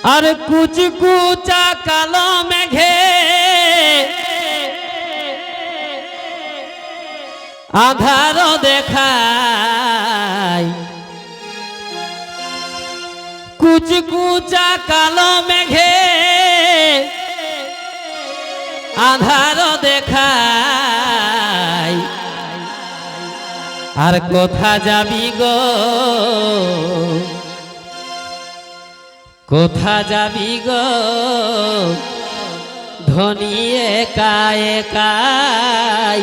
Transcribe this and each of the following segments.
আর কুচকুচা কালো মেঘে আধার দেখায়, কুচকুচা কালো মেঘে আধার দেখায়। আর কোথা যাবি গো, কোথা যাবি গো ধনী একা একাই,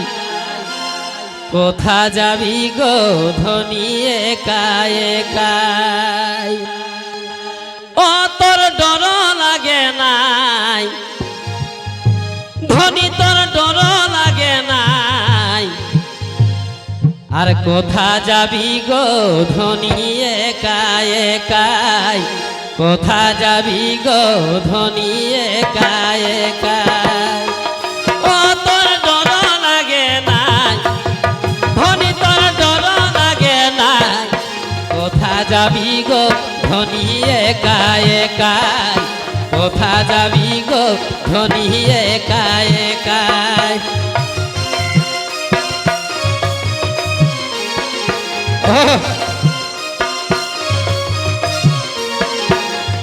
কোথা যাবি গো ধনী একা একাই। ও তোর ডর লাগে নাই ধনী, তোর ডর লাগে নাই। আর কোথা যাবি গো ধনী একা একাই, কোথা যাবি গো ধনী একা একাই। ও তোর ডর লাগে নাই ধনী, তোর ডর লাগে নাই। কোথা যাবি গো ধনী একা একাই, কোথা যাবি গো ধনী একা একাই।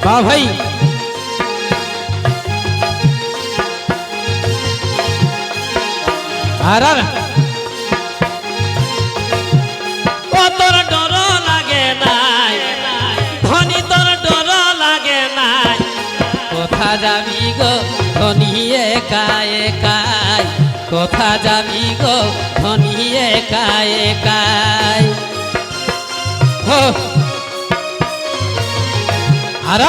বাহ ভাই, আর ও তোর ডর লাগে নাই ধনী, তোর ডর লাগে নাই। কোথা যাবি গো ধনী একা একাই, কোথা যাবি গো ধনী একা একাই। আর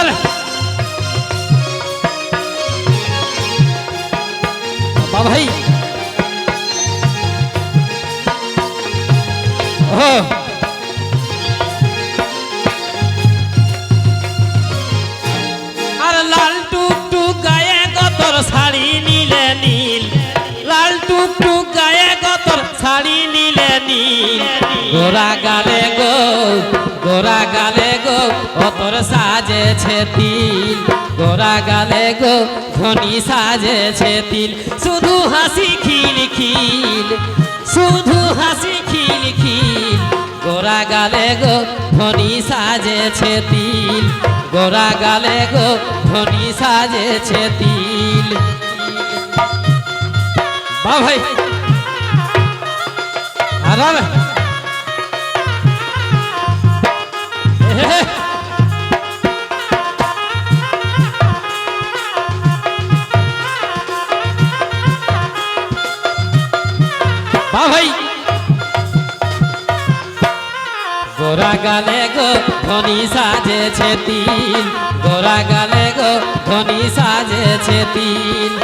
ভাই আর লাল টুকটুক গায়ে গতর শাড়ি নীলে নীল, লাল টুকটুক গায়ে গতর শাড়ি নীলে নীল। গোরা গালে গো, গোরা গালে গো অতর সাজেছে তিল, গোরা গালে গো ধনী সাজেছে তিল। শুধু হাসি খিল খিল, শুধু হাসি খিল খিল। গোরা গালে গো ধনী সাজেছে তিল, গোরা গালে গো ধনী সাজেছে তিল। বাহ ভাই, আর ভাই গোরা গালে গো ধনী সাজেছে তিল, গোরা গালে গো ধনী সাজেছে তিল।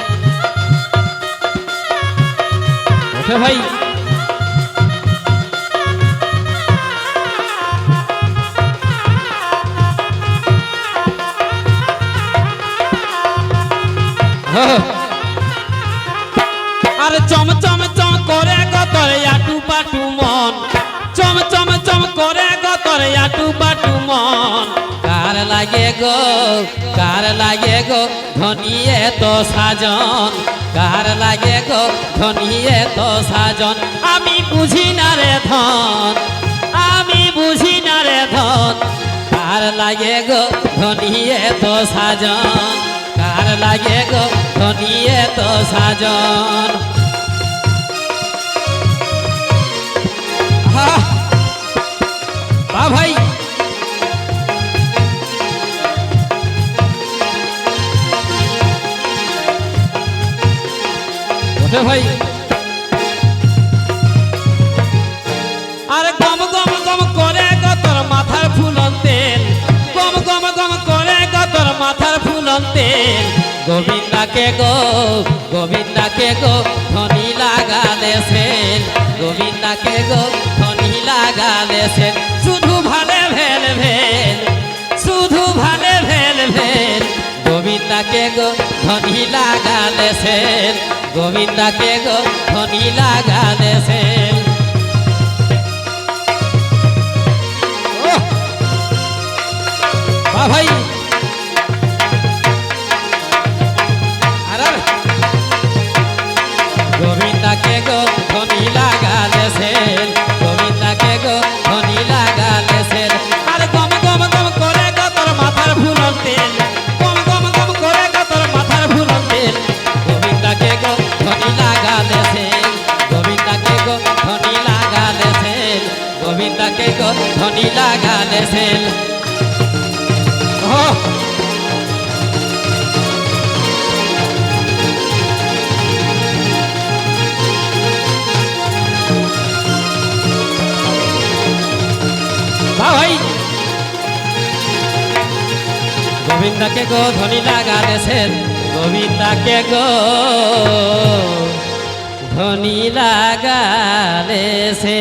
ওঠে ভাই, আর চম চম চম করে গতর আটু পাটু মন, চম চম চম করে গতর আটু পাটু মন। কার লাগে গো, কার লাগে গো ধনী এত সাজন, কার লাগে গো ধনী এত সাজন। আমি বুঝি না রে ধন, আমি বুঝি না রে ধন। কার লাগে গো ধনী এত সাজন, কার লাগে গো ধনী এত সাজন। বাহ ভাই, ওঠে ভাই। আর গম গম গম করে গতর মাথার ফুলন তেল, গম গম গম করে গতর মাথার ফুলন তেল। গোবিন্দাকে গো, গোবিন্দাকে গো ধনী লাগালে সেন, গোবিন্দাকে গো ধনী লাগালে সেন। শুধু ভালে ভেল ভেল, শুধু ভালে ভেল ভেল। গোবিন্দাকে গো ধনী লাগালে সেন, গোবিন্দাকে গো ধনী লাগালে সেন। ভাই সেল ভাই গোবিন্দাকে গো ধনী লাগালে সেল গোবিন্দাকে গো ধনী লাগালে সে